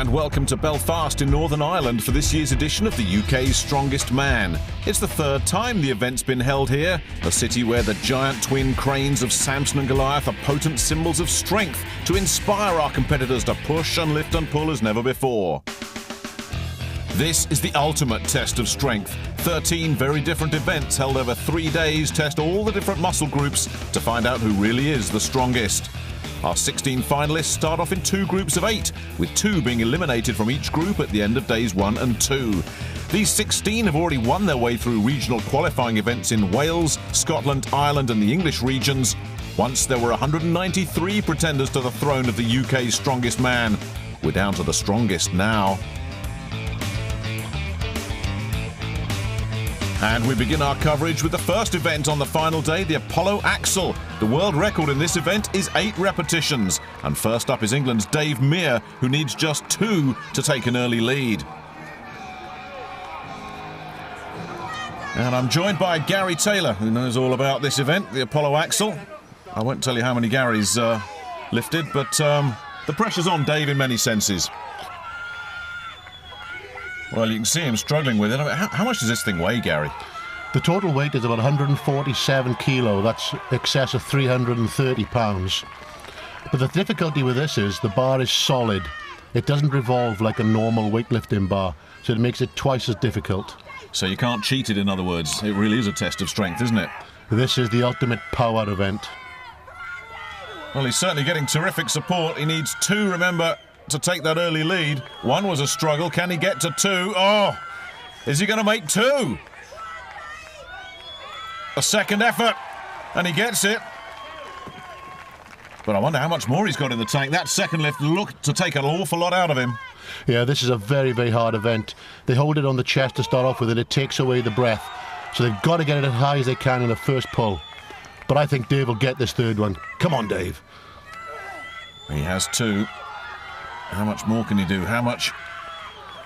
and welcome to Belfast in Northern Ireland for this year's edition of the UK's Strongest Man. It's the third time the event's been held here, a city where the giant twin cranes of Samson and Goliath are potent symbols of strength to inspire our competitors to push and lift and pull as never before. This is the ultimate test of strength. 13 very different events held over 3 days test all the different muscle groups to find out who really is the strongest. Our 16 finalists start off in 2 groups of 8, with 2 being eliminated from each group at the end of days 1 and 2. These 16 have already won their way through regional qualifying events in Wales, Scotland, Ireland and the English regions. Once there were 193 pretenders to the throne of the UK's Strongest Man. We're down to the strongest now. And we begin our coverage with the first event on the final day, the Apollo Axel. The world record in this event is 8 repetitions. And first up is England's Dave Meir, who needs just 2 to take an early lead. And I'm joined by Gary Taylor, who knows all about this event, the Apollo Axel. I won't tell you how many Garys lifted, but the pressure's on Dave in many senses. Well, you can see him struggling with it. I mean, how much does this thing weigh, Gary? The total weight is about 147 kilo. That's excess of 330 pounds. But the difficulty with this is the bar is solid. It doesn't revolve like a normal weightlifting bar, so it makes it twice as difficult. So you can't cheat it, in other words. It really is a test of strength, isn't it? This is the ultimate power event. Well, he's certainly getting terrific support. He needs 2, remember, to take that early lead. 1 was a struggle. Can he get to 2? Oh, is he going to make 2? A second effort, and he gets it. But I wonder how much more he's got in the tank. That second lift looked to take an awful lot out of him. Yeah, this is a very, very hard event. They hold it on the chest to start off with, and it takes away the breath. So they've got to get it as high as they can in the first pull. But I think Dave will get this third one. Come on, Dave. He has 2. How much more can he do? How much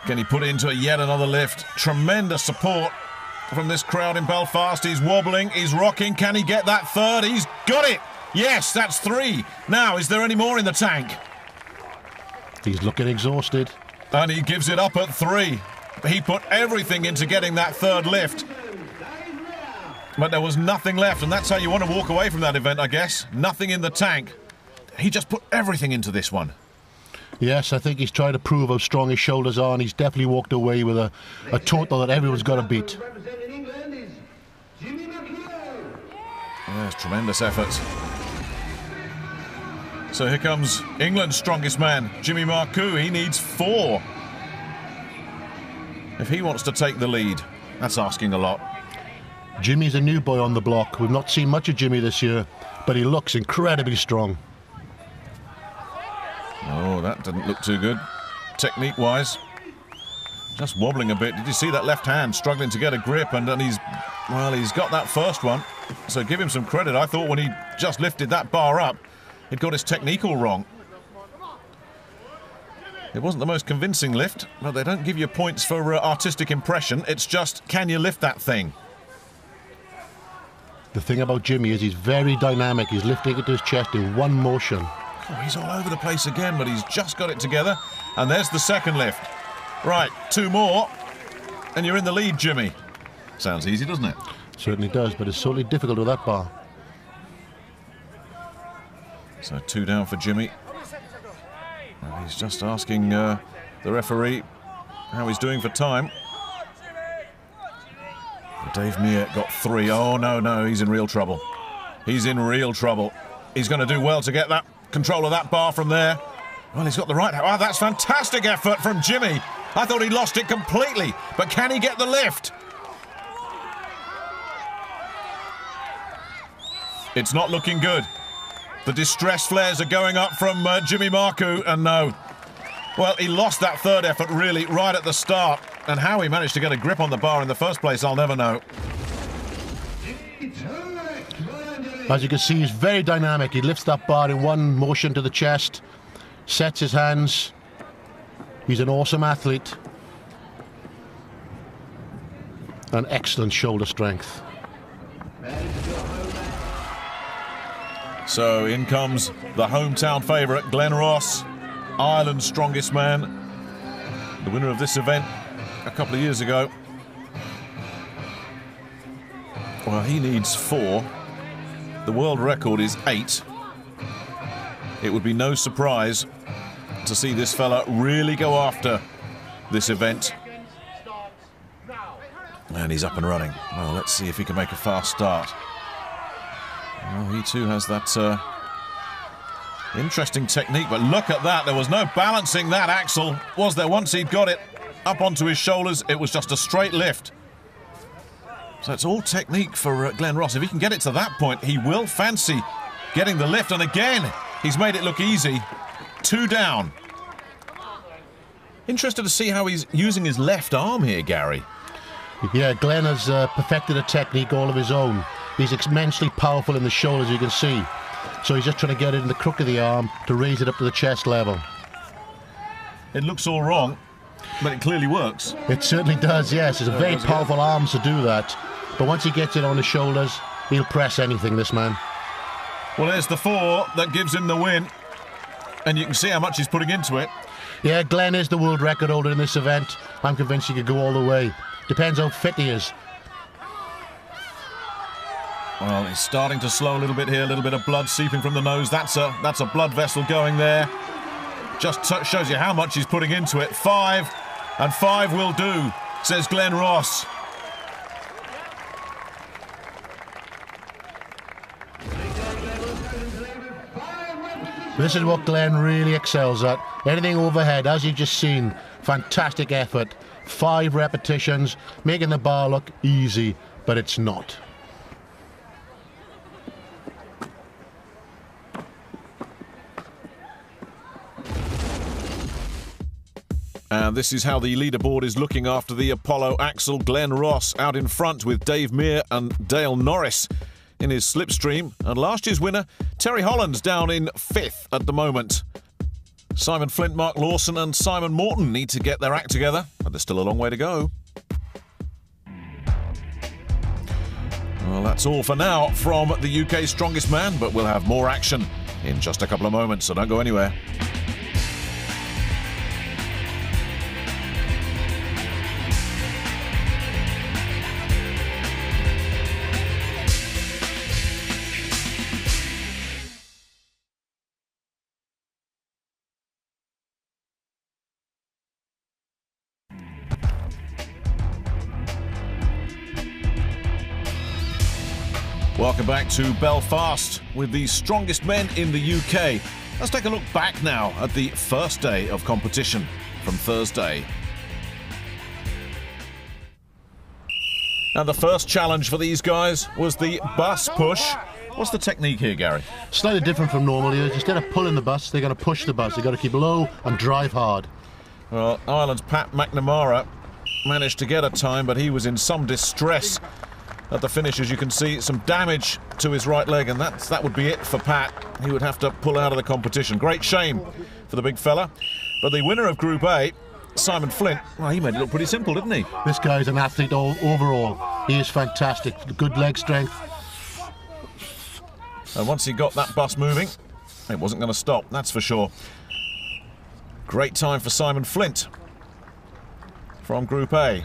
can he put into yet another lift? Tremendous support from this crowd in Belfast. He's wobbling, he's rocking. Can he get that third? He's got it! Yes, that's 3. Now, is there any more in the tank? He's looking exhausted. And he gives it up at 3. He put everything into getting that third lift. But there was nothing left, and that's how you want to walk away from that event, I guess. Nothing in the tank. He just put everything into this one. Yes, I think he's trying to prove how strong his shoulders are, and he's definitely walked away with a total that everyone's got to beat. Yes, tremendous efforts. So here comes England's strongest man, Jimmy Marku. He needs 4. If he wants to take the lead, that's asking a lot. Jimmy's a new boy on the block. We've not seen much of Jimmy this year, but he looks incredibly strong. Oh, that didn't look too good, technique-wise. Just wobbling a bit. Did you see that left hand struggling to get a grip? And he's got that first one. So give him some credit. I thought when he just lifted that bar up, he'd got his technique all wrong. It wasn't the most convincing lift, but they don't give you points for artistic impression. It's just, can you lift that thing? The thing about Jimmy is he's very dynamic. He's lifting it to his chest in one motion. Oh, he's all over the place again, but he's just got it together. And there's the second lift. Right, 2 more, and you're in the lead, Jimmy. Sounds easy, doesn't it? Certainly does, but it's certainly difficult with that bar. So 2 down for Jimmy. And he's just asking the referee how he's doing for time. Dave Meir got 3. Oh, no, he's in real trouble. He's in real trouble. He's going to do well to get that control of that bar from there. Well, he's got the right... Oh, that's fantastic effort from Jimmy. I thought he lost it completely, but can he get the lift? It's not looking good. The distress flares are going up from Jimmy Marku, and no. Well, he lost that third effort, really, right at the start. And how he managed to get a grip on the bar in the first place, I'll never know. As you can see, he's very dynamic. He lifts that bar in one motion to the chest, sets his hands. He's an awesome athlete. And excellent shoulder strength. So in comes the hometown favourite, Glenn Ross, Ireland's strongest man. the winner of this event a couple of years ago. Well, he needs 4. The world record is 8. It would be no surprise to see this fella really go after this event. And he's up and running. Well, let's see if he can make a fast start. Well, he too has that interesting technique, but look at that. There was no balancing that axle, was there? Once he'd got it up onto his shoulders, it was just a straight lift. So it's all technique for Glenn Ross. If he can get it to that point, he will fancy getting the lift. And again, he's made it look easy. 2 down. Interested to see how he's using his left arm here, Gary. Yeah, Glenn has perfected a technique all of his own. He's immensely powerful in the shoulders, you can see. So he's just trying to get it in the crook of the arm to raise it up to the chest level. It looks all wrong, but it clearly works. It certainly does, yes. It's a very powerful arm to do that. But once he gets it on his shoulders, he'll press anything, this man. Well, there's the 4 that gives him the win. And you can see how much he's putting into it. Yeah, Glenn is the world record holder in this event. I'm convinced he could go all the way. Depends how fit he is. Well, he's starting to slow a little bit here. A little bit of blood seeping from the nose. That's a blood vessel going there. Just shows you how much he's putting into it. 5, and 5 will do, says Glenn Ross. This is what Glenn really excels at. Anything overhead, as you've just seen, fantastic effort. 5 repetitions, making the bar look easy, but it's not. And this is how the leaderboard is looking after the Apollo axle. Glenn Ross out in front with Dave Mear and Dale Norris in his slipstream. And last year's winner, Terry Hollands, down in 5th at the moment. Simon Flint, Mark Lawson and Simon Morton need to get their act together, but there's still a long way to go. Well, that's all for now from the UK's Strongest Man, but we'll have more action in just a couple of moments, so don't go anywhere. Welcome back to Belfast with the strongest men in the UK. Let's take a look back now at the first day of competition from Thursday. And the first challenge for these guys was the bus push. What's the technique here, Gary? Slightly different from normal. Instead of pulling the bus, they're going to push the bus. They've got to keep low and drive hard. Well, Ireland's Pat McNamara managed to get a time, but he was in some distress at the finish. As you can see, some damage to his right leg, and that would be it for Pat. He would have to pull out of the competition. Great shame for the big fella. But the winner of Group A, Simon Flint, well, he made it look pretty simple, didn't he? This guy's an athlete overall. He is fantastic. Good leg strength. And once he got that bus moving, it wasn't going to stop, that's for sure. Great time for Simon Flint from Group A.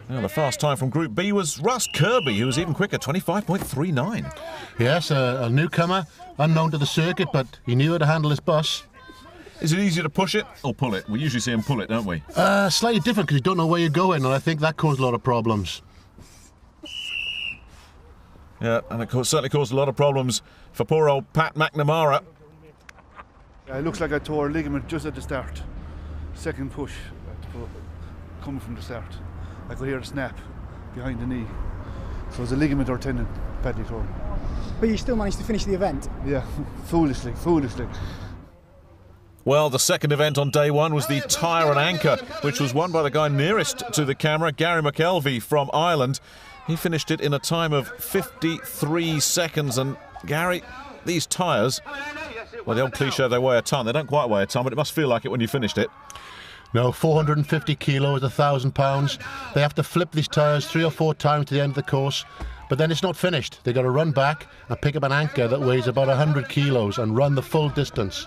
Now, the fast time from Group B was Russ Kirby, who was even quicker, 25.39. Yes, a newcomer, unknown to the circuit, but he knew how to handle his bus. Is it easier to push it or pull it? We usually see him pull it, don't we? Slightly different, because you don't know where you're going, and I think that caused a lot of problems. Yeah, and it certainly caused a lot of problems for poor old Pat McNamara. It looks like I tore a ligament just at the start. Second push, coming from the start. I could hear the snap behind the knee. So it was a ligament or tendon badly torn. But you still managed to finish the event? Yeah, foolishly. Well, the second event on day one was the Tyre and Anchor, which was won by the guy nearest to the camera, Gary McKlevely from Ireland. He finished it in a time of 53 seconds. And Gary, these tyres, well, the old cliche, they weigh a tonne. They don't quite weigh a tonne, but it must feel like it when you finished it. No, 450 kilos, 1,000 pounds. They have to flip these tyres 3 or 4 times to the end of the course, but then it's not finished. They've got to run back and pick up an anchor that weighs about 100 kilos and run the full distance.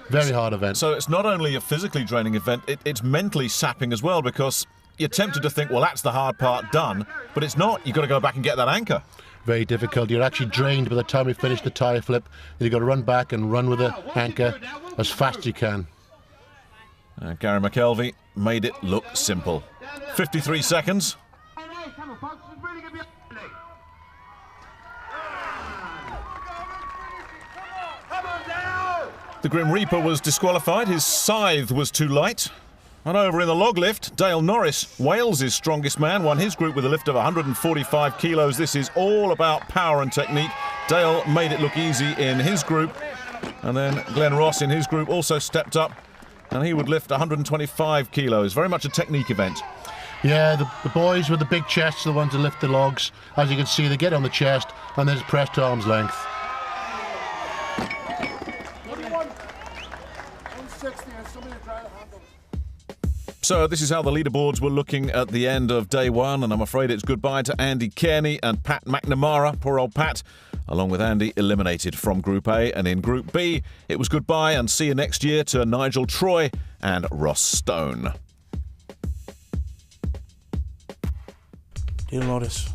Very hard event. So it's not only a physically draining event, it's mentally sapping as well, because you're tempted to think, well, that's the hard part done, but it's not. You've got to go back and get that anchor. Very difficult. You're actually drained by the time you finish the tyre flip. You've got to run back and run with the anchor as fast as you can. Gary McKlevely made it look simple. 53 seconds. The Grim Reaper was disqualified. His scythe was too light. And over in the log lift, Dale Norris, Wales' strongest man, won his group with a lift of 145 kilos. This is all about power and technique. Dale made it look easy in his group. And then Glenn Ross in his group also stepped up, and he would lift 125 kilos. Very much a technique event. Yeah, the boys with the big chests are the ones that lift the logs. As you can see, they get on the chest and then it's pressed to arm's length. So this is how the leaderboards were looking at the end of day one, and I'm afraid it's goodbye to Andy Cairney and Pat McNamara, poor old Pat, along with Andy eliminated from Group A. And in Group B, it was goodbye and see you next year to Nigel Troy and Ross Stone. Dale Norris,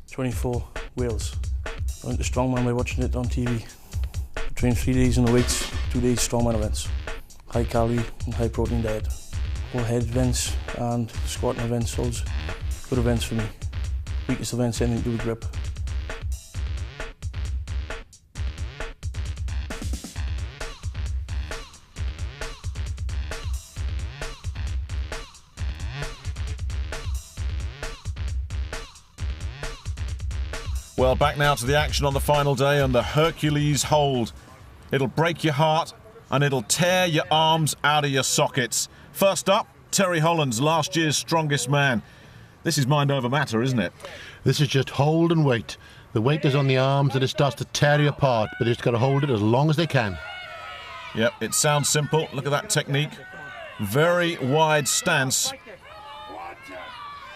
24, Wales. I went to strongman by watching it on TV. I trained 3 days in the weights, 2 days strongman events. High calorie and high protein diet. All head events and squatting events, all good events for me. Weakest events, anything to do with grip. Well, back now to the action on the final day and the Hercules hold. It'll break your heart and it'll tear your arms out of your sockets. First up, Terry Hollands, last year's strongest man. This is mind over matter, isn't it? This is just hold and weight. The weight is on the arms and it starts to tear you apart, but you just got to hold it as long as they can. Yep, it sounds simple. Look at that technique. Very wide stance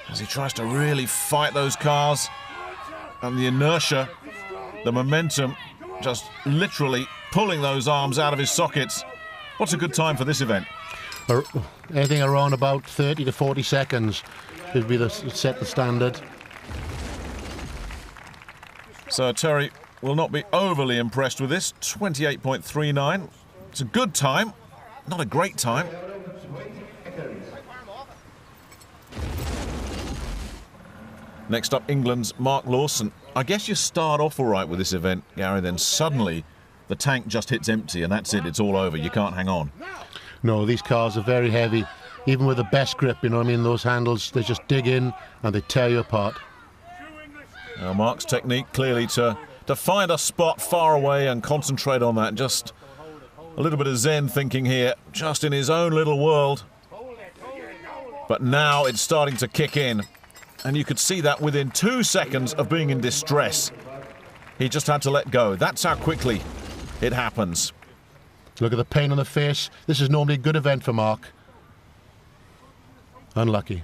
as he tries to really fight those cars. And the inertia, the momentum, just literally pulling those arms out of his sockets. What's a good time for this event? Anything around about 30 to 40 seconds should be set the standard. So Terry will not be overly impressed with this. 28.39. It's a good time, not a great time. Next up, England's Mark Lawson. I guess you start off all right with this event, Gary, then suddenly the tank just hits empty and that's it, it's all over, you can't hang on. No, these cars are very heavy. Even with the best grip, you know what I mean, those handles, they just dig in and they tear you apart. Now Mark's technique clearly to find a spot far away and concentrate on that. Just a little bit of Zen thinking here, just in his own little world. But now it's starting to kick in. And you could see that within 2 seconds of being in distress. He just had to let go. That's how quickly it happens. Look at the pain on the face. This is normally a good event for Mark. Unlucky.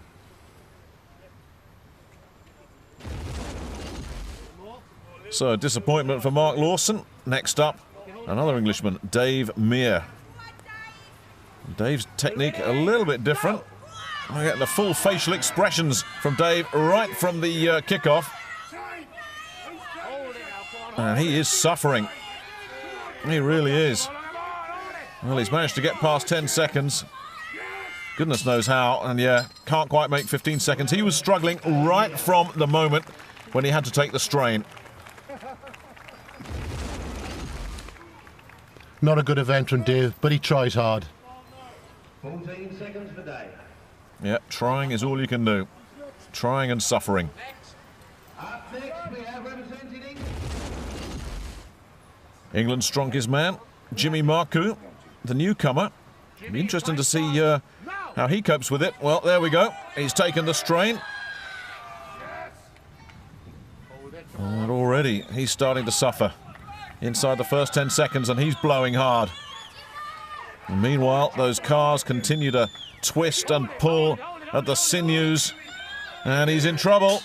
So, disappointment for Mark Lawson. Next up, another Englishman, Dave Meir. Dave's technique a little bit different. I get the full facial expressions from Dave right from the kickoff. And he is suffering. He really is. Well, he's managed to get past 10 seconds. Goodness knows how. And yeah, can't quite make 15 seconds. He was struggling right from the moment when he had to take the strain. Not a good event from Dave, but he tries hard. 14 seconds for Dave. Yeah, trying is all you can do. Trying and suffering. Up next, we have representing England's strongest man, Jimmy Marku, the newcomer. It'll be interesting to see how he copes with it. Well, there we go. He's taken the strain. And already he's starting to suffer inside the first 10 seconds, and he's blowing hard. And meanwhile, those cars continue to twist and pull at the sinews, and he's in trouble.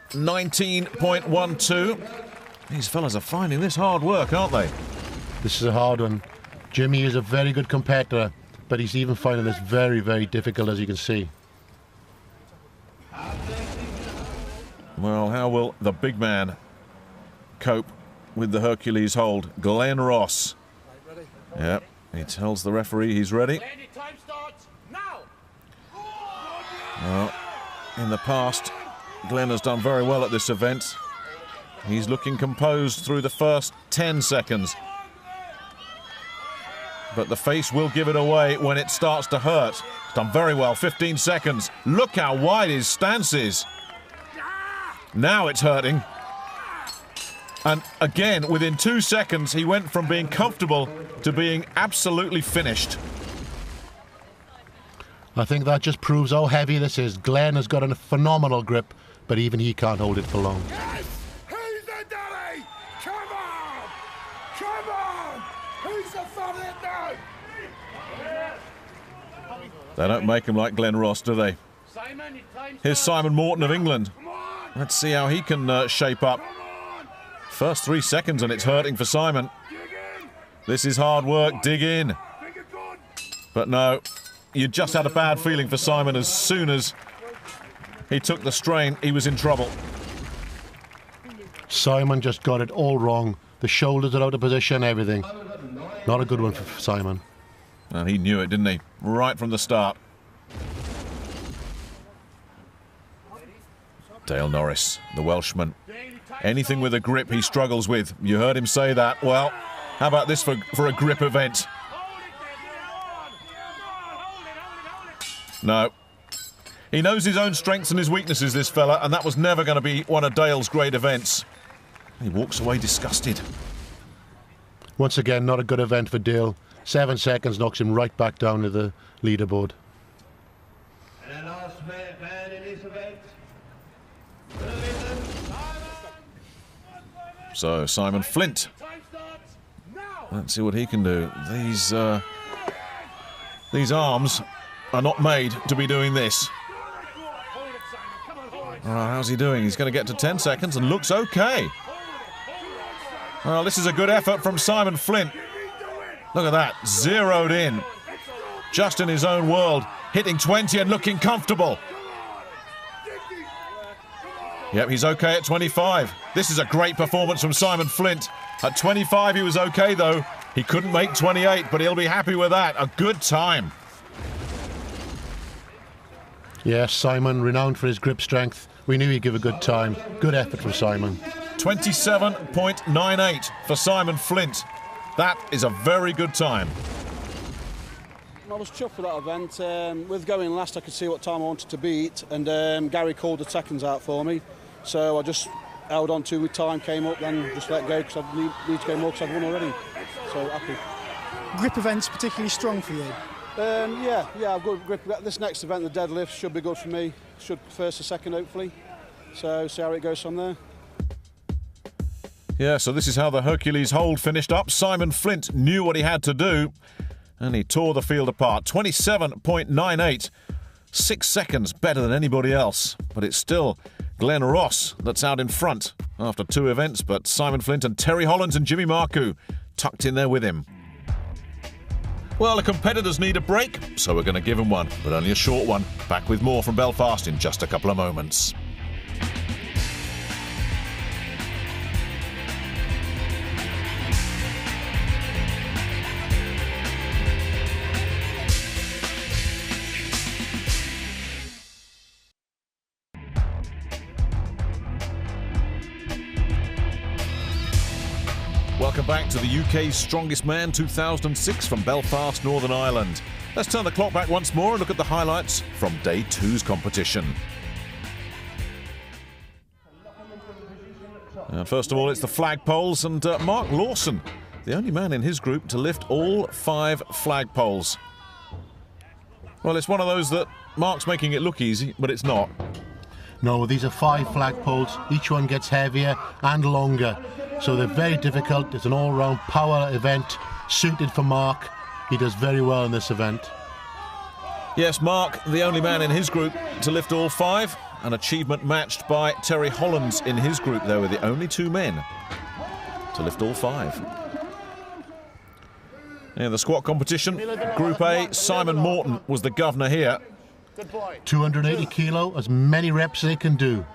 19.12. These fellas are finding this hard work, aren't they? This is a hard one. Jimmy is a very good competitor, but he's even finding this very, very difficult, as you can see. Well, how will the big man cope with the Hercules hold? Glenn Ross. Yep, he tells the referee he's ready. Well, in the past, Glenn has done very well at this event. He's looking composed through the first 10 seconds. But the face will give it away when it starts to hurt. He's done very well, 15 seconds. Look how wide his stance is. Now it's hurting. And again, within 2 seconds, he went from being comfortable to being absolutely finished. I think that just proves how heavy this is. Glenn has got a phenomenal grip, but even he can't hold it for long. Yes! Who's the daddy? Come on! Come on! Who's the favourite now? They don't make him like Glenn Ross, do they? Here's Simon Morton of England. Let's see how he can shape up. First 3 seconds and it's hurting for Simon. This is hard work, dig in. But no, you just had a bad feeling for Simon as soon as he took the strain, he was in trouble. Simon just got it all wrong. The shoulders are out of position, everything. Not a good one for Simon. And he knew it, didn't he? Right from the start. Dale Norris, the Welshman. Anything with a grip he struggles with. You heard him say that. Well, how about this for a grip event? No. He knows his own strengths and his weaknesses, this fella, and that was never going to be one of Dale's great events. He walks away disgusted. Once again, not a good event for Dale. 7 seconds knocks him right back down to the leaderboard. And the last man in this event. So, Simon Flint. Let's see what he can do. These arms are not made to be doing this. How's he doing? He's going to get to 10 seconds and looks okay. Well, this is a good effort from Simon Flint. Look at that, zeroed in. Just in his own world, hitting 20 and looking comfortable. Yep, he's okay at 25. This is a great performance from Simon Flint. At 25 he was okay though. He couldn't make 28, but he'll be happy with that. A good time. Yes, Simon, renowned for his grip strength. We knew he'd give a good time. Good effort from Simon. 27.98 for Simon Flint. That is a very good time. I was chuffed with that event. With going last, I could see what time I wanted to beat, and Gary called the seconds out for me. So I just held on to with time came up, then just let go because I need to go more because I've won already. So happy. Grip events particularly strong for you? Yeah, I've got grip. This next event, the deadlift, should be good for me. Should first or second, hopefully. So see how it goes from there. Yeah, so this is how the Hercules hold finished up. Simon Flint knew what he had to do, and he tore the field apart. 27.98. 6 seconds better than anybody else. But it's still Glenn Ross that's out in front after 2 events, but Simon Flint and Terry Hollands and Jimmy Marku tucked in there with him. Well, the competitors need a break, so we're going to give them one, but only a short one. Back with more from Belfast in just a couple of moments. Welcome back to the UK's Strongest Man 2006 from Belfast, Northern Ireland. Let's turn the clock back once more and look at the highlights from Day 2's competition. And first of all, it's the flagpoles, and Mark Lawson, the only man in his group to lift all 5 flagpoles. Well, it's one of those that Mark's making it look easy, but it's not. No, these are 5 flagpoles. Each one gets heavier and longer. So they're very difficult. It's an all-round power event suited for Mark. He does very well in this event. Yes, Mark, the only man in his group to lift all 5. An achievement matched by Terry Hollands in his group. They were the only 2 men to lift all 5. In the squat competition, Group A, Simon Morton was the governor here. 280 kilo, as many reps as they can do.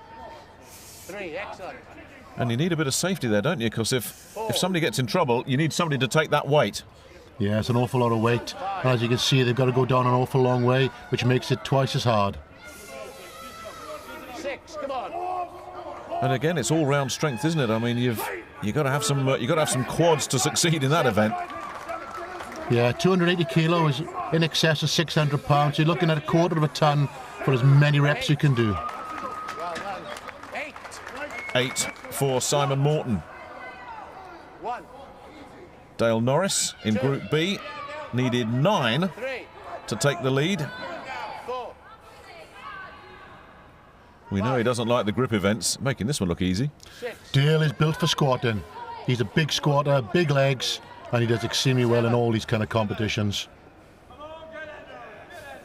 And you need a bit of safety there, don't you? Because if somebody gets in trouble, you need somebody to take that weight. Yeah, it's an awful lot of weight. And as you can see, they've got to go down an awful long way, which makes it twice as hard. 6, come on. And again, it's all-round strength, isn't it? I mean, you've got to have some quads to succeed in that event. Yeah, 280 kilo is in excess of 600 pounds. You're looking at a quarter of a ton for as many reps you can do. 8 for Simon Morton. 1. Dale Norris in Group B needed 9 to take the lead. 4. We know he doesn't like the grip events, making this one look easy. 6. Dale is built for squatting. He's a big squatter, big legs, and he does extremely well in all these kind of competitions.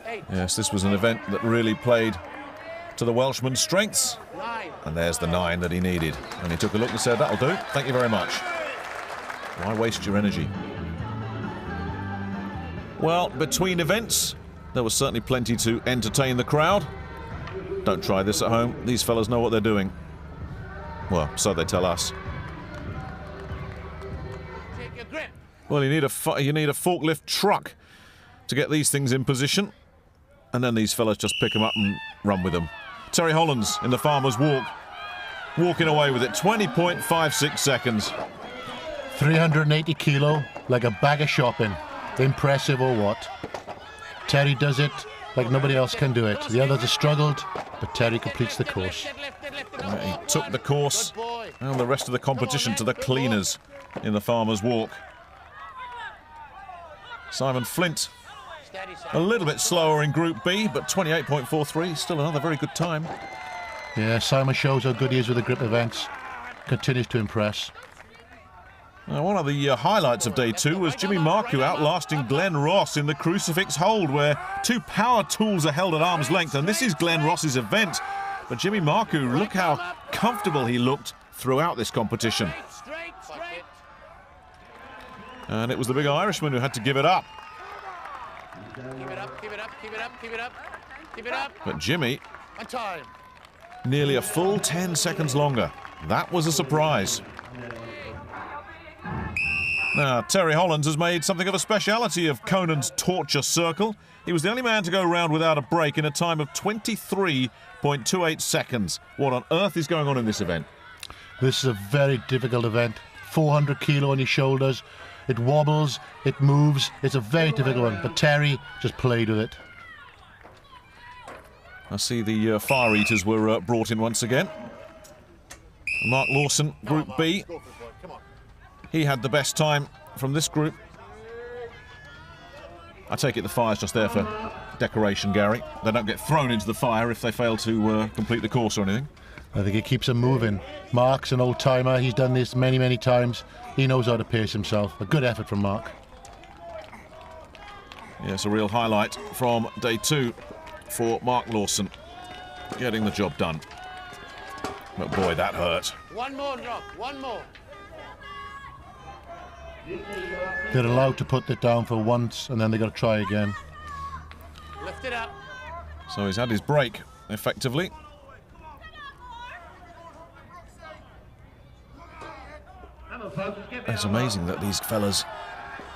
8. Yes, this was an event that really played to the Welshman's strengths. 9. And there's the 9 that he needed. And he took a look and said, that'll do, thank you very much. Why waste your energy? Well, between events, there was certainly plenty to entertain the crowd. Don't try this at home. These fellas know what they're doing. Well, so they tell us. Take your grip. Well, you need a forklift truck to get these things in position. And then these fellas just pick them up and run with them. Terry Hollands in the Farmer's Walk, walking away with it, 20.56 seconds. 380 kilo, like a bag of shopping. Impressive or what? Terry does it like nobody else can do it. The others have struggled, but Terry completes the course. He took the course and the rest of the competition to the cleaners in the Farmer's Walk. Simon Flint, a little bit slower in Group B, but 28.43, still another very good time. Yeah, Simon shows how good he is with the grip events. Continues to impress. Now, one of the highlights of day 2 was Jimmy Marku outlasting Glenn Ross in the crucifix hold, where 2 power tools are held at arm's length, and this is Glenn Ross's event. But Jimmy Marku, look how comfortable he looked throughout this competition. Straight. And it was the big Irishman who had to give it up. Keep it up, keep it up, keep it up, keep it up. Keep it up. But Jimmy, And time. nearly a full 10 seconds longer. That was a surprise. Now, Terry Hollands has made something of a speciality of Conan's torture circle. He was the only man to go round without a break in a time of 23.28 seconds. What on earth is going on in this event? This is a very difficult event. 400 kilo on his shoulders. It wobbles, it moves. It's a very difficult one, but Terry just played with it. I see the fire eaters were brought in once again. Mark Lawson, Group B. He had the best time from this group. I take it the fire's just there for decoration, Gary. They don't get thrown into the fire if they fail to complete the course or anything. I think it keeps him moving. Mark's an old-timer. He's done this many, many times. He knows how to pace himself. A good effort from Mark. Yes, a real highlight from day 2 for Mark Lawson. Getting the job done. But boy, that hurt. One more drop, one more. They're allowed to put it down for once, and then they've got to try again. Lift it up. So he's had his break, effectively. It's amazing that these fellas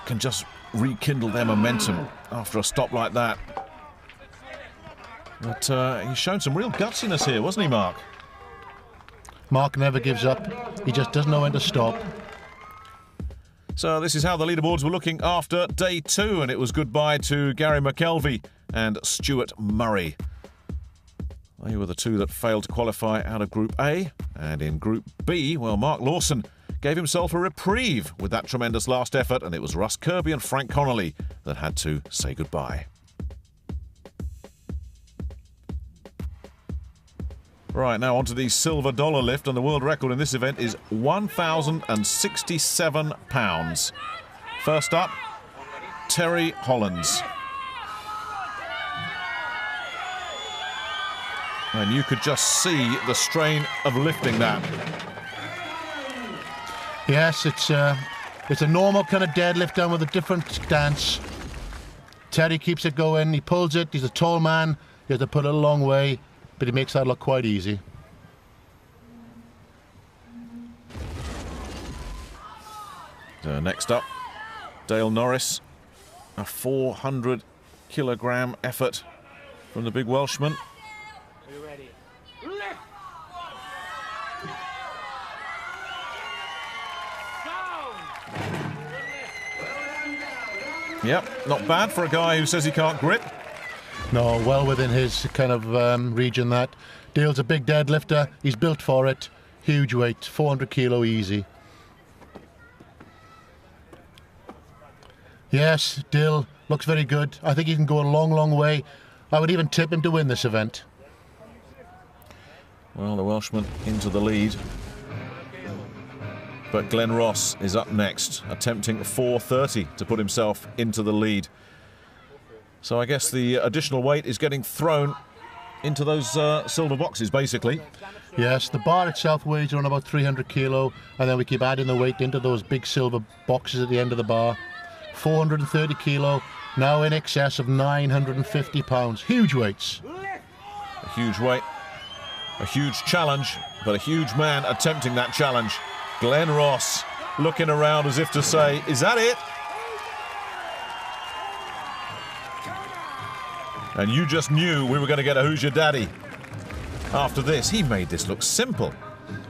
can just rekindle their momentum after a stop like that. But he's shown some real gutsiness here, wasn't he, Mark? Mark never gives up. He just doesn't know when to stop. So this is how the leaderboards were looking after day 2, and it was goodbye to Gary McKlevely and Stuart Murray. They were the 2 that failed to qualify out of Group A. And in Group B, well, Mark Lawson gave himself a reprieve with that tremendous last effort, and it was Russ Kirby and Frank Connolly that had to say goodbye. Right, now onto the silver dollar lift, and the world record in this event is 1,067 pounds. First up, Terry Hollands. And you could just see the strain of lifting that. Yes, it's It's a normal kind of deadlift down with a different stance. Terry keeps it going, he pulls it, he's a tall man, he has to put it a long way, but he makes that look quite easy. Next up, Dale Norris, a 400 kilogram effort from the big Welshman. Are you ready? Yep, not bad for a guy who says he can't grip. No, well within his kind of region that. Dale's a big deadlifter, he's built for it, huge weight, 400 kilo easy. Yes, Dale looks very good. I think he can go a long, long way. I would even tip him to win this event. Well, the Welshman into the lead. But Glenn Ross is up next, attempting 4:30 to put himself into the lead. So I guess the additional weight is getting thrown into those silver boxes, basically. Yes, the bar itself weighs around about 300 kilo, and then we keep adding the weight into those big silver boxes at the end of the bar. 430 kilo, now in excess of 950 pounds. Huge weights. A huge weight, a huge challenge, but a huge man attempting that challenge. Glenn Ross looking around as if to say, is that it? And you just knew we were going to get a Who's Your Daddy. After this, he made this look simple.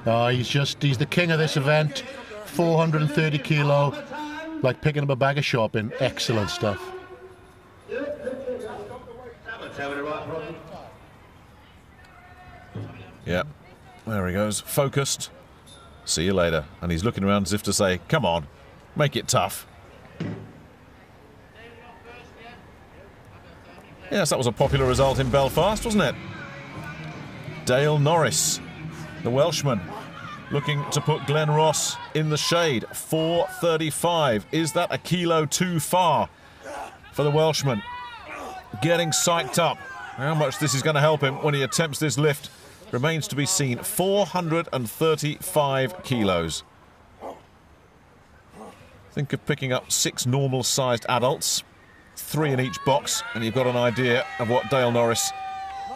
Oh, he's the king of this event. 430 kilo, like picking up a bag of shopping. Excellent stuff. Yeah, there he goes, focused. See you later. And he's looking around as if to say, come on, make it tough. Yes, that was a popular result in Belfast, wasn't it? Dale Norris, the Welshman, looking to put Glenn Ross in the shade. 4:35. Is that a kilo too far for the Welshman? Getting psyched up. How much this is going to help him when he attempts this lift remains to be seen. 435 kilos. Think of picking up 6 normal-sized adults, 3 in each box, and you've got an idea of what Dale Norris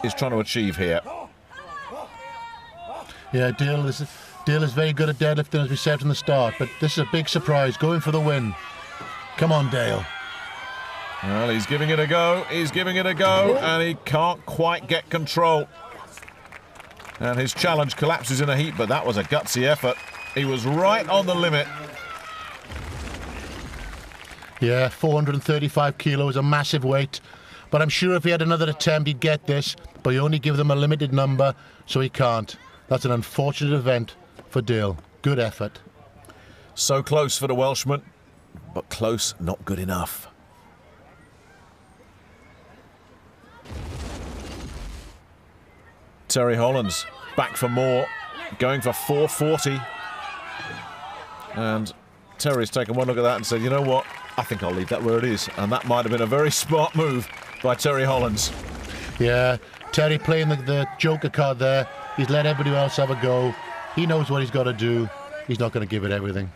is trying to achieve here. Yeah, Dale is very good at deadlifting, as we said from the start, but this is a big surprise, going for the win. Come on, Dale. Well, he's giving it a go, and he can't quite get control. And his challenge collapses in a heap, but that was a gutsy effort. He was right on the limit. Yeah, 435 kilos, a massive weight. But I'm sure if he had another attempt, he'd get this, but you only give them a limited number, so he can't. That's an unfortunate event for Dale. Good effort. So close for the Welshman, but close, not good enough. Terry Hollands back for more, going for 440. And Terry's taken one look at that and said, you know what, I think I'll leave that where it is. And that might have been a very smart move by Terry Hollands. Yeah, Terry playing the joker card there. He's let everybody else have a go. He knows what he's got to do. He's not going to give it everything.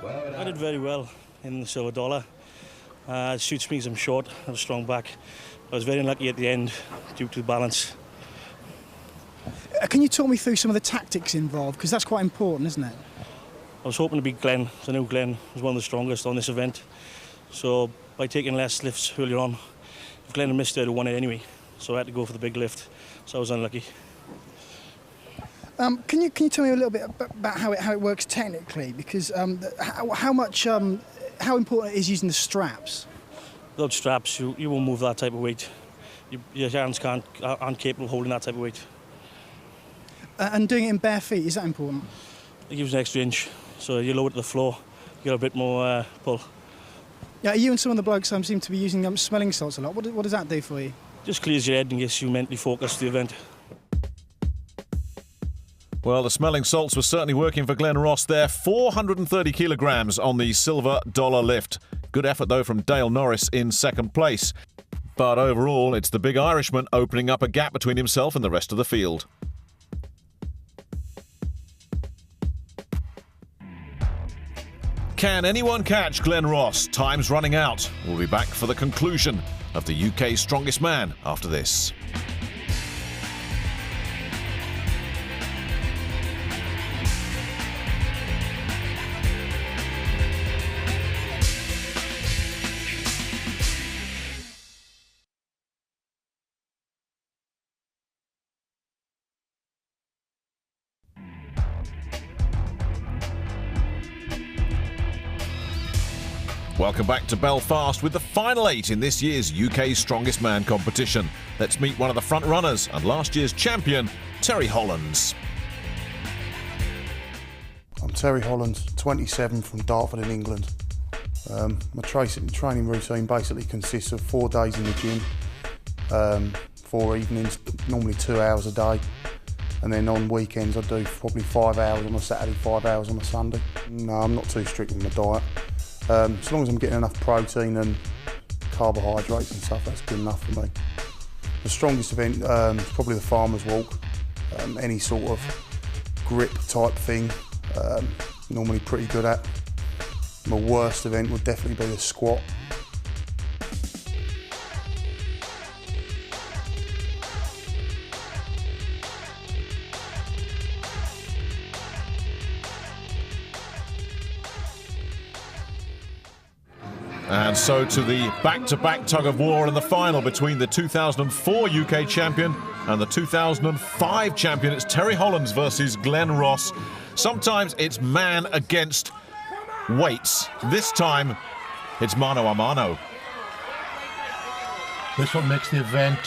I did very well in the silver dollar. It suits me as I'm short, I have a strong back. I was very unlucky at the end due to the balance. Can you talk me through some of the tactics involved? Because that's quite important, isn't it? I was hoping to beat Glenn, because I knew Glenn was one of the strongest on this event. So by taking less lifts earlier on, if Glenn had missed it, I'd have won it anyway. So I had to go for the big lift, so I was unlucky. Can you tell me a little bit about how it works technically? Because how important is using the straps? Without straps, you won't move that type of weight. Your hands aren't capable of holding that type of weight. And doing it in bare feet, is that important? It gives an extra inch, so you lower it to the floor, you get a bit more pull. Yeah, you and some of the blokes seem to be using smelling salts a lot. What does that do for you? Just clears your head and gets you mentally focused for the event. Well, the smelling salts were certainly working for Glenn Ross there. 430 kilograms on the silver dollar lift. Good effort, though, from Dale Norris in second place. But overall, it's the big Irishman opening up a gap between himself and the rest of the field. Can anyone catch Glen Ross? Time's running out. We'll be back for the conclusion of the UK's Strongest Man after this. Welcome back to Belfast with the final 8 in this year's UK's Strongest Man competition. Let's meet one of the front runners and last year's champion, Terry Hollands. I'm Terry Hollands, 27, from Dartford in England. My training routine basically consists of 4 days in the gym, 4 evenings, normally 2 hours a day. And then on weekends I do probably 5 hours on a Saturday, 5 hours on a Sunday. No, I'm not too strict with my diet. As long as I'm getting enough protein and carbohydrates and stuff, that's good enough for me. The strongest event is probably the farmer's walk. Any sort of grip type thing, normally pretty good at. My worst event would definitely be the squat. And so to the back-to-back tug-of-war in the final between the 2004 UK champion and the 2005 champion. It's Terry Hollands versus Glen Ross. Sometimes it's man against weights. This time, it's mano a mano. This one makes the event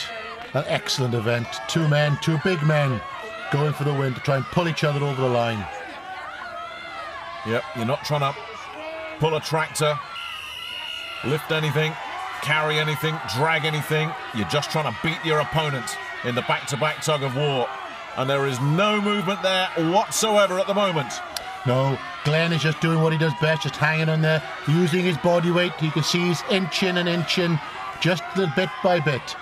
an excellent event. 2 men, 2 big men, going for the win to try and pull each other over the line. Yep, you're not trying to pull a tractor, lift anything, carry anything, drag anything. You're just trying to beat your opponent in the back-to-back tug-of-war. And there is no movement there whatsoever at the moment. No, Glen is just doing what he does best, just hanging on there, using his body weight. You can see he's inching and inching, just little bit by bit.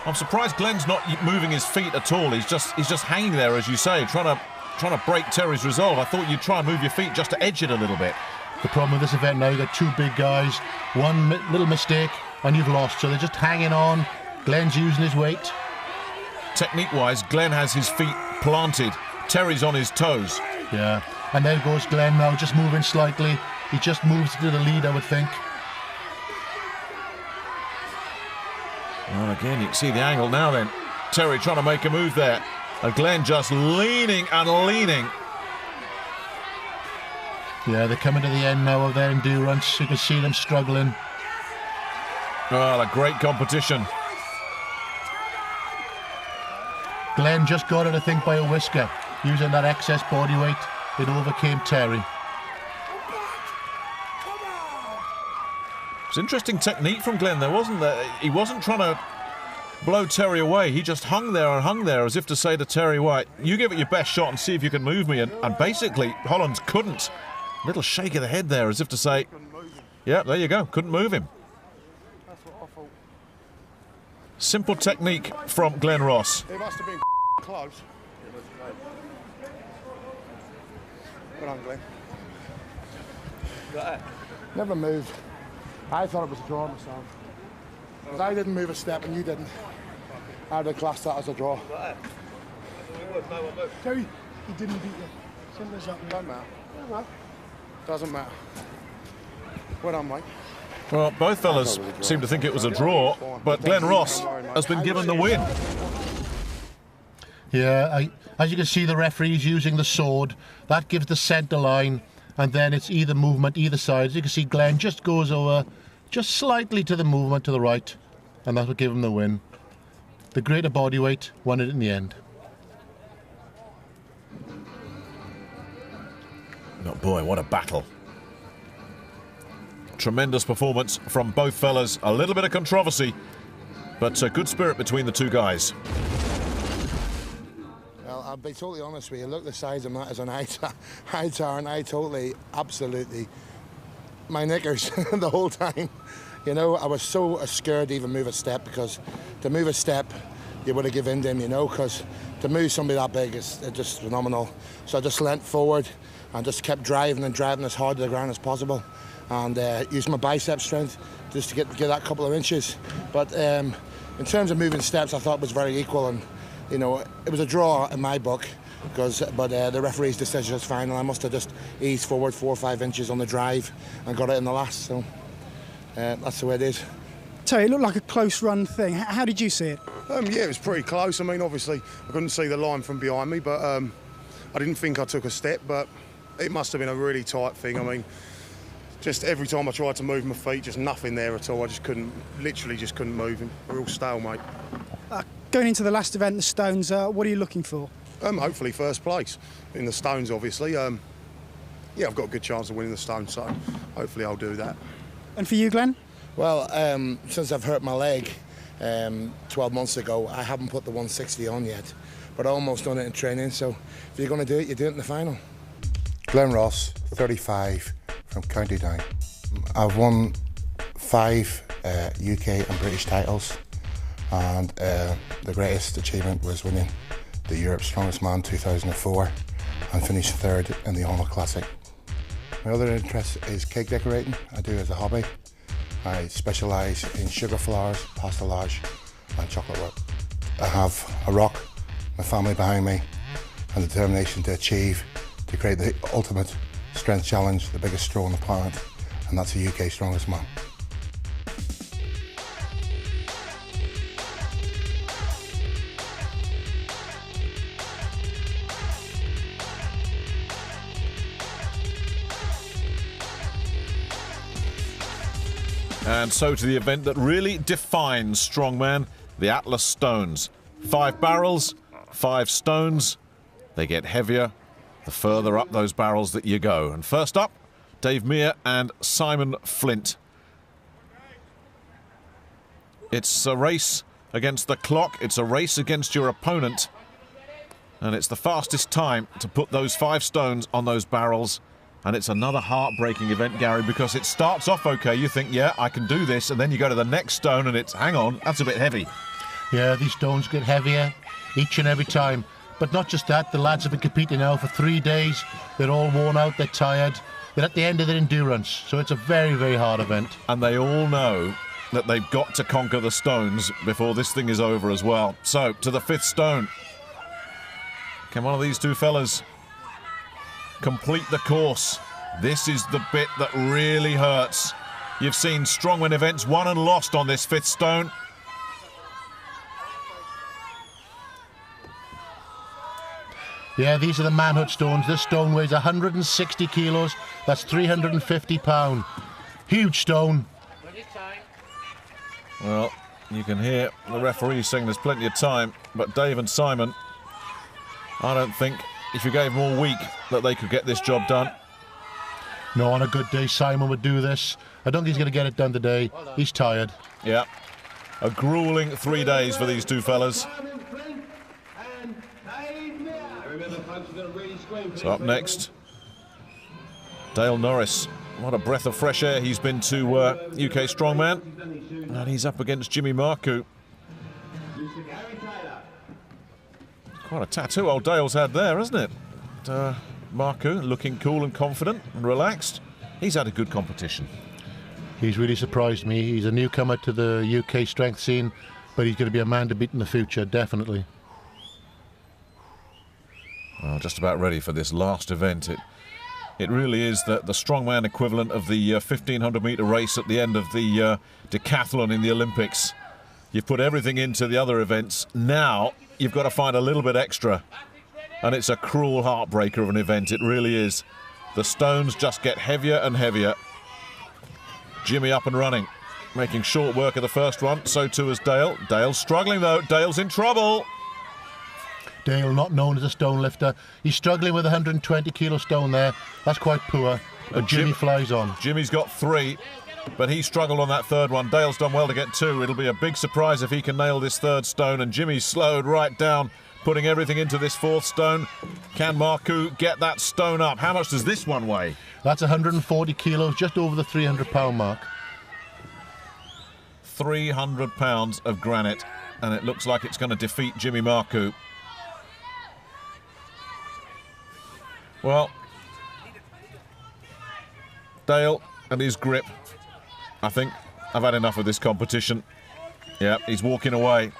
I'm surprised Glen's not moving his feet at all. He's just hanging there, as you say, trying to break Terry's resolve. I thought you'd try and move your feet just to edge it a little bit. The problem with this event now, you've got 2 big guys, one little mistake and you've lost, so they're just hanging on. Glen's using his weight. Technique-wise, Glen has his feet planted. Terry's on his toes. Yeah, and there goes Glen now, just moving slightly. He just moves to the lead, I would think. Well, again, you can see the angle now then. Terry trying to make a move there. And Glen just leaning and leaning. Yeah, they're coming to the end now of their endurance. You can see them struggling. Well, a great competition. Glen just got it, I think, by a whisker. Using that excess body weight, it overcame Terry. It's interesting technique from Glen there, wasn't there? He wasn't trying to blow Terry away. He just hung there as if to say to Terry, "White, you give it your best shot and see if you can move me." And basically, Hollands couldn't. Little shake of the head there, as if to say, yeah, there you go, couldn't move him. Simple technique from Glen Ross. It must have been close. Good on, Glen. Never moved. I thought it was a draw myself. Because I didn't move a step and you didn't. I would have classed that as a draw. Terry, he didn't beat you. Simple as that. Doesn't matter. Doesn't matter. Well done, mate. Well, both fellas seem to think it was a draw, but Glen Ross has been given the win. Yeah, as you can see, the referee's using the sword. That gives the centre line, and then it's either movement, either side. As you can see, Glen just goes over, just slightly to the movement to the right, and that will give him the win. The greater body weight won it in the end. Oh boy, what a battle. Tremendous performance from both fellas. A little bit of controversy, but a good spirit between the 2 guys. Well, I'll be totally honest with you. Look the size of that as an eye and I totally, absolutely, my knickers the whole time. You know, I was so scared to even move a step, because to move a step, you would have given in to him, you know, because to move somebody that big is just phenomenal. So I just leant forward and just kept driving and driving as hard to the ground as possible, and used my bicep strength just to get that couple of inches. But in terms of moving steps, I thought it was very equal, and you know, it was a draw in my book. But the referee's decision was final. I must have just eased forward 4 or 5 inches on the drive and got it in the last. So that's the way it is. Terry, it looked like a close run thing. How did you see it? Yeah, it was pretty close. I mean, obviously, I couldn't see the line from behind me, but I didn't think I took a step, but it must have been a really tight thing. I mean, just every time I tried to move my feet, just nothing there at all. I just literally just couldn't move. We're all stalemate. Going into the last event, the Stones, what are you looking for? Hopefully first place in the Stones, obviously. Yeah, I've got a good chance of winning the Stones, so hopefully I'll do that. And for you, Glenn? Well, since I've hurt my leg 12 months ago, I haven't put the 160 on yet, but I almost done it in training, so if you're going to do it, you do it in the final. Glenn Ross, 35, from County Down. I've won 5 UK and British titles, and the greatest achievement was winning the Europe's Strongest Man 2004 and finished 3rd in the Holland Classic. My other interest is cake decorating. I do it as a hobby. I specialise in sugar flowers, pastelage and chocolate work. I have a rock, my family behind me, and the determination to achieve, to create the ultimate strength challenge, the biggest straw on the planet, and that's the UK Strongest Man. And so to the event that really defines strongman, the Atlas Stones. 5 barrels, 5 stones. They get heavier the further up those barrels that you go. And first up, Dave Mear and Simon Flint. It's a race against the clock. It's a race against your opponent. And it's the fastest time to put those 5 stones on those barrels. And it's another heartbreaking event, Gary, because it starts off okay. You think, yeah, I can do this. And then you go to the next stone and it's, hang on, that's a bit heavy. Yeah, these stones get heavier each and every time. But not just that, the lads have been competing now for 3 days. They're all worn out, they're tired. They're at the end of their endurance. So it's a very, very hard event. And they all know that they've got to conquer the stones before this thing is over as well. So, to the 5th stone. Can one of these two fellas complete the course? This is the bit that really hurts. You've seen strongman events won and lost on this 5th stone. Yeah, these are the manhood stones. This stone weighs 160 kilos. That's 350 pounds. Huge stone. Well, you can hear the referee saying there's plenty of time, but Dave and Simon, I don't think if you gave them all week that they could get this job done. No, on a good day, Simon would do this. I don't think he's going to get it done today. He's tired. Yeah. A grueling 3 days for these two fellas. So up next, Dale Norris. What a breath of fresh air he's been to UK Strongman. And he's up against Jimmy Marku. Quite a tattoo old Dale's had there, isn't it? But, Marku looking cool and confident and relaxed. He's had a good competition. He's really surprised me. He's a newcomer to the UK strength scene, but he's going to be a man to beat in the future, definitely. Well, just about ready for this last event. It really is the strongman equivalent of the 1500-metre race at the end of the decathlon in the Olympics. You've put everything into the other events. Now you've got to find a little bit extra. And it's a cruel heartbreaker of an event. It really is. The stones just get heavier and heavier. Jimmy up and running, making short work of the first one. So too is Dale. Dale's struggling though. Dale's in trouble. Dale, not known as a stone lifter. He's struggling with a 120-kilo stone there. That's quite poor. But Jimmy flies on. Jimmy's got 3, but he struggled on that 3rd one. Dale's done well to get 2. It'll be a big surprise if he can nail this 3rd stone. And Jimmy's slowed right down, putting everything into this 4th stone. Can Marku get that stone up? How much does this one weigh? That's 140 kilos, just over the 300-pound mark. 300 pounds of granite. and it looks like it's going to defeat Jimmy Marku. Well, Dale and his grip. I think I've had enough of this competition. Yeah, he's walking away.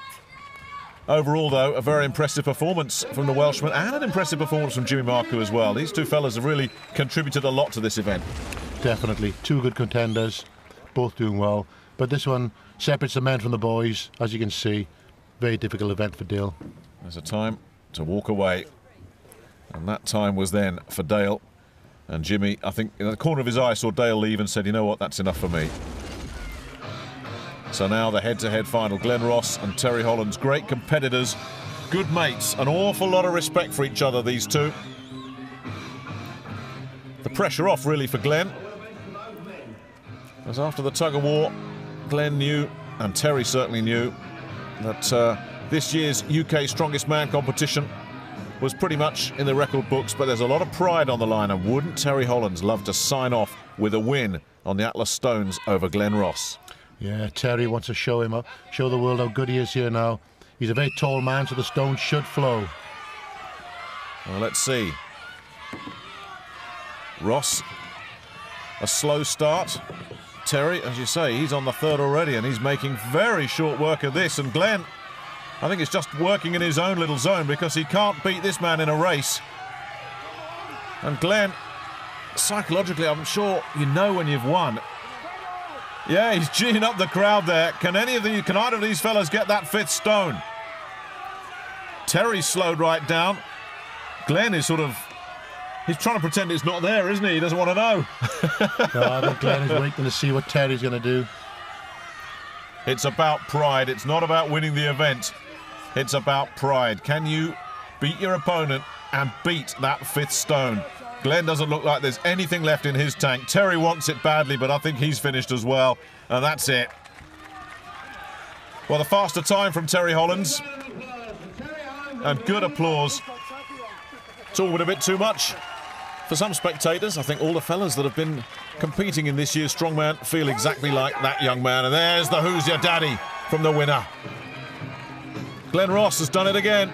Overall, though, a very impressive performance from the Welshman and an impressive performance from Jimmy Marku as well. These two fellas have really contributed a lot to this event. Definitely. Two good contenders, both doing well. But this one separates the men from the boys, as you can see. Very difficult event for Dale. There's a time to walk away. And that time was then for Dale. And Jimmy, I think, in the corner of his eye, saw Dale leave and said, you know what, that's enough for me. So now the head-to-head final. Glenn Ross and Terry Hollands, great competitors, good mates, an awful lot of respect for each other, these two. The pressure off, really, for Glenn. As after the tug-of-war, Glenn knew, and Terry certainly knew, that this year's UK Strongest Man competition was pretty much in the record books, but there's a lot of pride on the line, and wouldn't Terry Hollands love to sign off with a win on the Atlas Stones over Glenn Ross? Yeah, Terry wants to show the world how good he is here now. He's a very tall man, so the stones should flow. Well, let's see. Ross, a slow start. Terry, as you say, he's on the third already, and he's making very short work of this. And Glenn, I think, is just working in his own little zone, because he can't beat this man in a race. And Glenn, psychologically, I'm sure you know when you've won. Yeah, he's geeing up the crowd there. Can either of these fellas get that fifth stone? Terry's slowed right down. Glenn is he's trying to pretend it's not there, isn't he? He doesn't want to know. No, I think Glenn is waiting to see what Terry's going to do. It's about pride. It's not about winning the event. It's about pride. Can you beat your opponent and beat that fifth stone? Glenn doesn't look like there's anything left in his tank. Terry wants it badly, but I think he's finished as well. And that's it. Well, the faster time from Terry Hollands. And good applause. It's all been a bit too much for some spectators. I think all the fellas that have been competing in this year's Strongman feel exactly like that young man. And there's the Who's Your Daddy from the winner. Glenn Ross has done it again.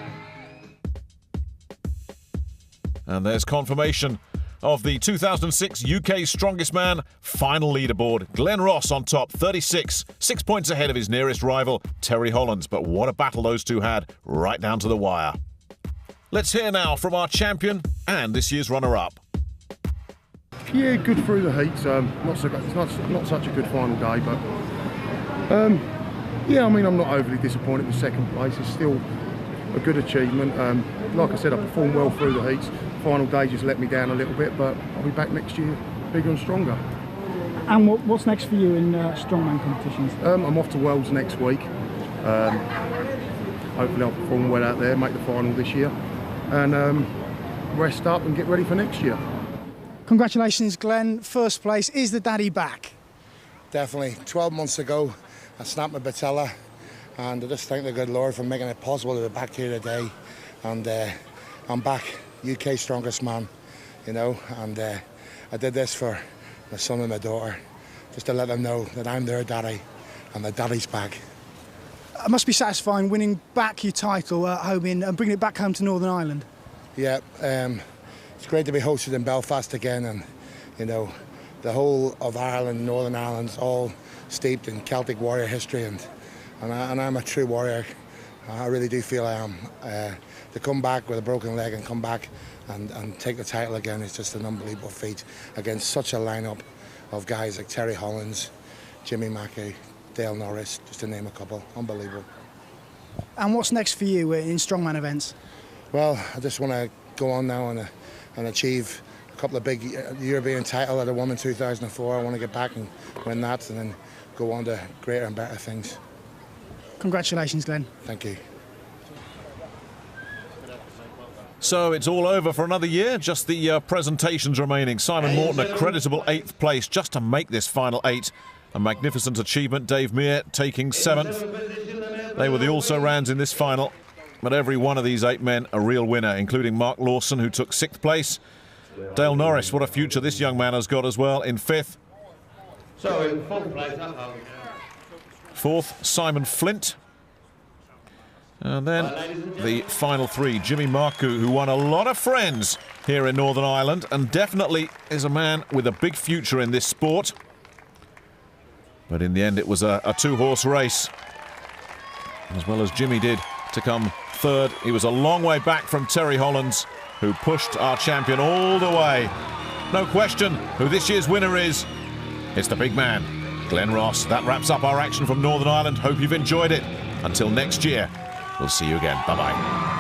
And there's confirmation of the 2006 UK Strongest Man final leaderboard. Glenn Ross on top, 36, 6 points ahead of his nearest rival, Terry Hollands. But what a battle those two had, right down to the wire. Let's hear now from our champion and this year's runner-up. Yeah, good through the heats. It's not such a good final day, but yeah, I mean, I'm not overly disappointed with second place. It's still a good achievement. Like I said, I performed well through the heats. Final day just let me down a little bit, but I'll be back next year bigger and stronger. And what's next for you in strongman competitions? I'm off to Worlds next week. Hopefully I'll perform well out there, make the final this year, and rest up and get ready for next year. Congratulations, Glenn. First place. Is the daddy back? Definitely. 12 months ago, I snapped my patella, and I just thank the good Lord for making it possible to be back here today. And I'm back, UK Strongest Man, you know, and I did this for my son and my daughter, just to let them know that I'm their daddy, and the daddy's back. It must be satisfying winning back your title at home and bringing it back home to Northern Ireland. Yeah, it's great to be hosted in Belfast again, and you know, the whole of Ireland, Northern Ireland's all steeped in Celtic warrior history, and I'm a true warrior. I really do feel I am. To come back with a broken leg and come back and take the title again is just an unbelievable feat against such a lineup of guys like Terry Hollands, Jimmy Marku, Dale Norris, just to name a couple. Unbelievable. And what's next for you in strongman events? Well, I just want to go on now and achieve a couple of big European titles that I won in 2004. I want to get back and win that, and then go on to greater and better things. Congratulations, Glenn. Thank you. So it's all over for another year, just the presentations remaining. Simon Morton, a creditable 8th place just to make this final 8. A magnificent achievement. Dave Mear taking 7th. They were the also-rans in this final, but every one of these 8 men a real winner, including Mark Lawson, who took 6th place. Dale Norris, what a future this young man has got as well, in 5th. So in 4th place, 4th, Simon Flint. And then the final three, Jimmy Marku, who won a lot of friends here in Northern Ireland and definitely is a man with a big future in this sport. But in the end, it was a two-horse race. As well as Jimmy did to come third, he was a long way back from Terry Hollands, who pushed our champion all the way. No question who this year's winner is. It's the big man, Glenn Ross. That wraps up our action from Northern Ireland. Hope you've enjoyed it. Until next year, we'll see you again. Bye-bye.